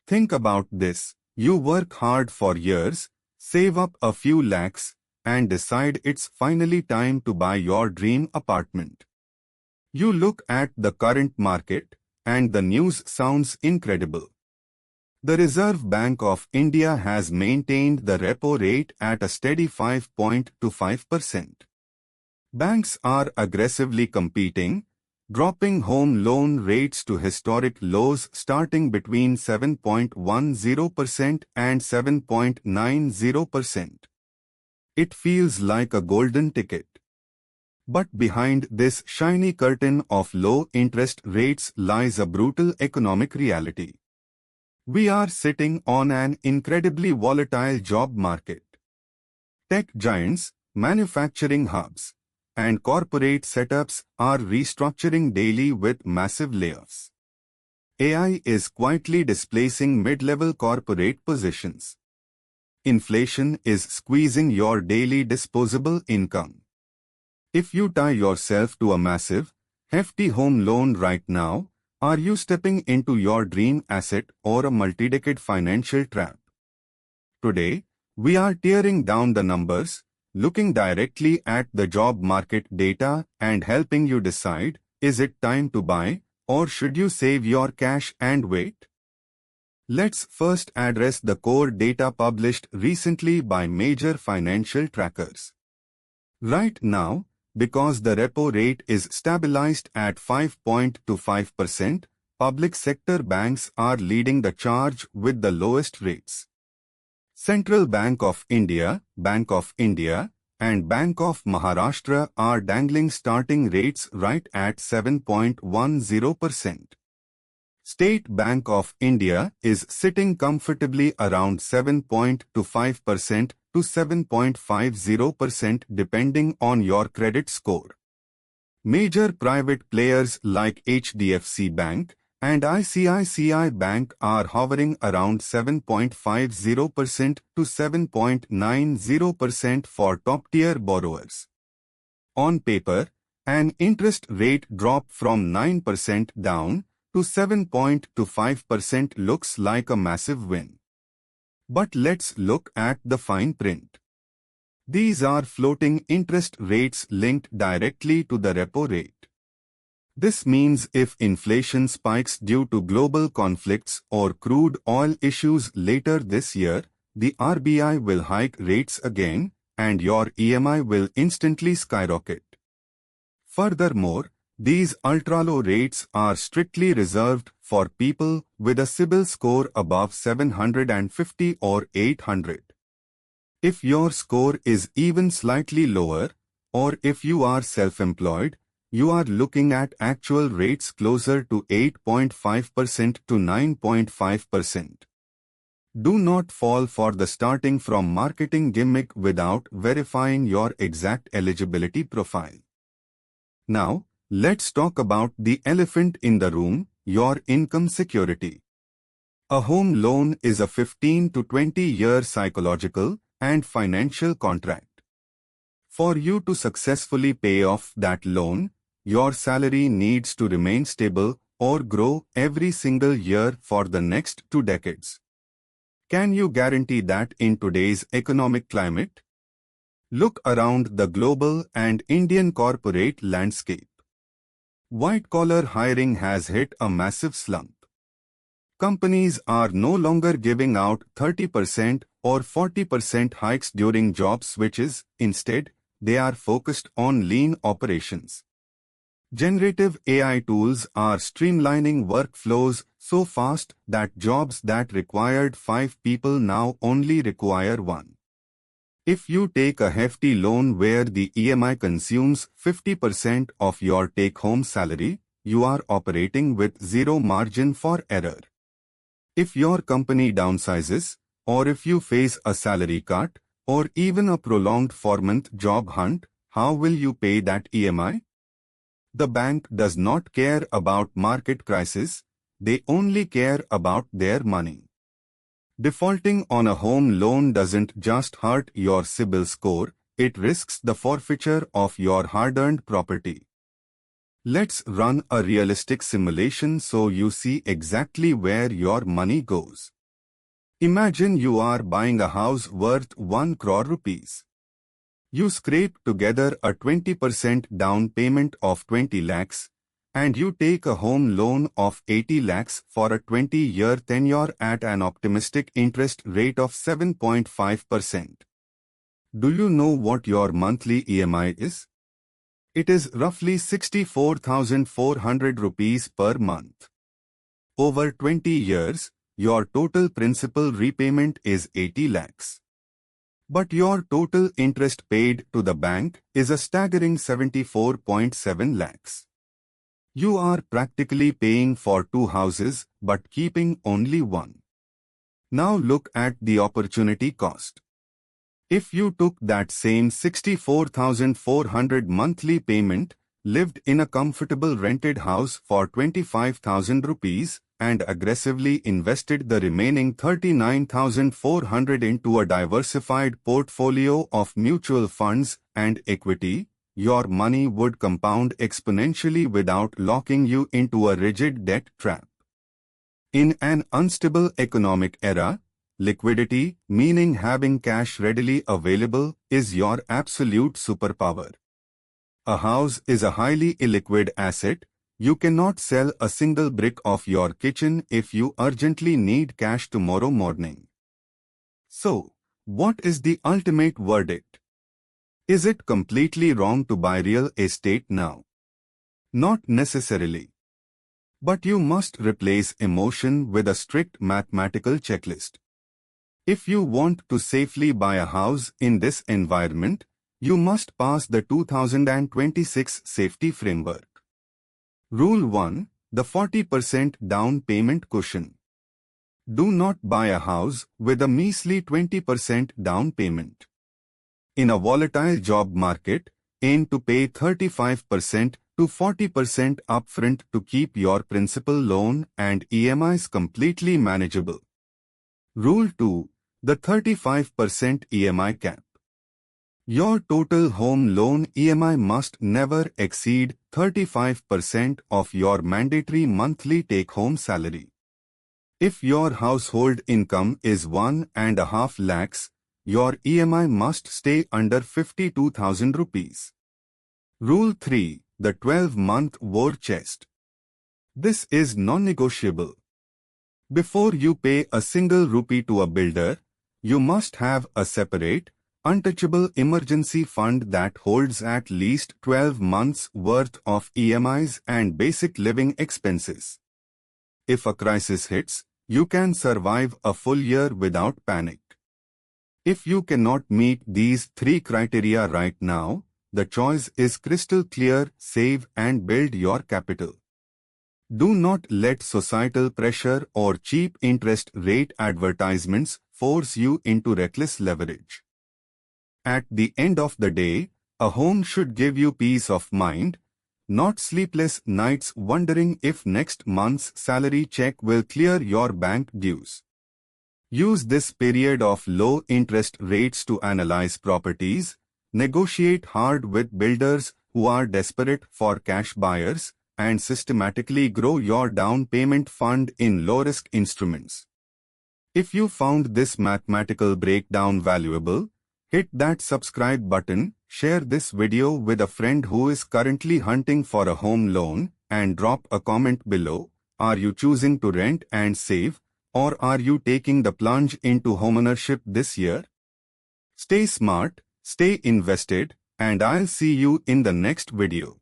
Think about this. You work hard for years, save up a few lakhs, and decide it's finally time to buy your dream apartment. You look at the current market, and the news sounds incredible. The Reserve Bank of India has maintained the repo rate at a steady 5.25%. Banks are aggressively competing, dropping home loan rates to historic lows starting between 7.10% and 7.90%. It feels like a golden ticket. But behind this shiny curtain of low interest rates lies a brutal economic reality. We are sitting on an incredibly volatile job market. Tech giants, manufacturing hubs, and corporate setups are restructuring daily with massive layoffs. AI is quietly displacing mid-level corporate positions. Inflation is squeezing your daily disposable income. If you tie yourself to a massive, hefty home loan right now, are you stepping into your dream asset or a multi-decade financial trap? Today, we are tearing down the numbers, looking directly at the job market data and helping you decide, is it time to buy, or should you save your cash and wait? Let's first address the core data published recently by major financial trackers. Right now, because the repo rate is stabilized at 5.25%, public sector banks are leading the charge with the lowest rates. Central Bank of India, and Bank of Maharashtra are dangling starting rates right at 7.10%. State Bank of India is sitting comfortably around 7.25% to 7.50% depending on your credit score. Major private players like HDFC Bank and ICICI Bank are hovering around 7.50% to 7.90% for top-tier borrowers. On paper, an interest rate drop from 9% down to 7.25% looks like a massive win. But let's look at the fine print. These are floating interest rates linked directly to the repo rate. This means if inflation spikes due to global conflicts or crude oil issues later this year, the RBI will hike rates again, and your EMI will instantly skyrocket. Furthermore, these ultra-low rates are strictly reserved for people with a CIBIL score above 750 or 800. If your score is even slightly lower, or if you are self-employed, you are looking at actual rates closer to 8.5% to 9.5%. Do not fall for the starting from marketing gimmick without verifying your exact eligibility profile. Now, let's talk about the elephant in the room, your income security. A home loan is a 15 to 20-year psychological and financial contract. For you to successfully pay off that loan, your salary needs to remain stable or grow every single year for the next 2 decades. Can you guarantee that in today's economic climate? Look around the global and Indian corporate landscape. White-collar hiring has hit a massive slump. Companies are no longer giving out 30% or 40% hikes during job switches. Instead, they are focused on lean operations. Generative AI tools are streamlining workflows so fast that jobs that required 5 people now only require 1. If you take a hefty loan where the EMI consumes 50% of your take-home salary, you are operating with zero margin for error. If your company downsizes, or if you face a salary cut, or even a prolonged 4-month job hunt, how will you pay that EMI? The bank does not care about market crisis, they only care about their money. Defaulting on a home loan doesn't just hurt your CIBIL score, it risks the forfeiture of your hard-earned property. Let's run a realistic simulation so you see exactly where your money goes. Imagine you are buying a house worth 1 crore rupees. You scrape together a 20% down payment of 20 lakhs, and you take a home loan of 80 lakhs for a 20-year tenure at an optimistic interest rate of 7.5%. Do you know what your monthly EMI is? It is roughly 64,400 rupees per month. Over 20 years, your total principal repayment is 80 lakhs. But your total interest paid to the bank is a staggering 74.7 lakhs. You are practically paying for 2 houses but keeping only one. Now look at the opportunity cost. If you took that same 64,400 monthly payment, lived in a comfortable rented house for 25,000 rupees, and aggressively invested the remaining 39,400 into a diversified portfolio of mutual funds and equity, your money would compound exponentially without locking you into a rigid debt trap. In an unstable economic era, liquidity, meaning having cash readily available, is your absolute superpower. A house is a highly illiquid asset. You cannot sell a single brick of your kitchen if you urgently need cash tomorrow morning. So, what is the ultimate verdict? Is it completely wrong to buy real estate now? Not necessarily. But you must replace emotion with a strict mathematical checklist. If you want to safely buy a house in this environment, you must pass the 2026 safety framework. Rule 1. The 40% down payment cushion. Do not buy a house with a measly 20% down payment. In a volatile job market, aim to pay 35% to 40% upfront to keep your principal loan and EMIs completely manageable. Rule 2. The 35% EMI cap. Your total home loan EMI must never exceed 35% of your mandatory monthly take-home salary. If your household income is 1.5 lakhs, your EMI must stay under 52,000 rupees. Rule 3. The 12-month war chest. This is non-negotiable. Before you pay a single rupee to a builder, you must have a separate, untouchable emergency fund that holds at least 12 months' worth of EMIs and basic living expenses. If a crisis hits, you can survive a full year without panic. If you cannot meet these 3 criteria right now, the choice is crystal clear: save and build your capital. Do not let societal pressure or cheap interest rate advertisements force you into reckless leverage. At the end of the day, a home should give you peace of mind, not sleepless nights wondering if next month's salary check will clear your bank dues. Use this period of low interest rates to analyze properties, negotiate hard with builders who are desperate for cash buyers, and systematically grow your down payment fund in low-risk instruments. If you found this mathematical breakdown valuable, hit that subscribe button, share this video with a friend who is currently hunting for a home loan, and drop a comment below. Are you choosing to rent and save, or are you taking the plunge into homeownership this year? Stay smart, stay invested, and I'll see you in the next video.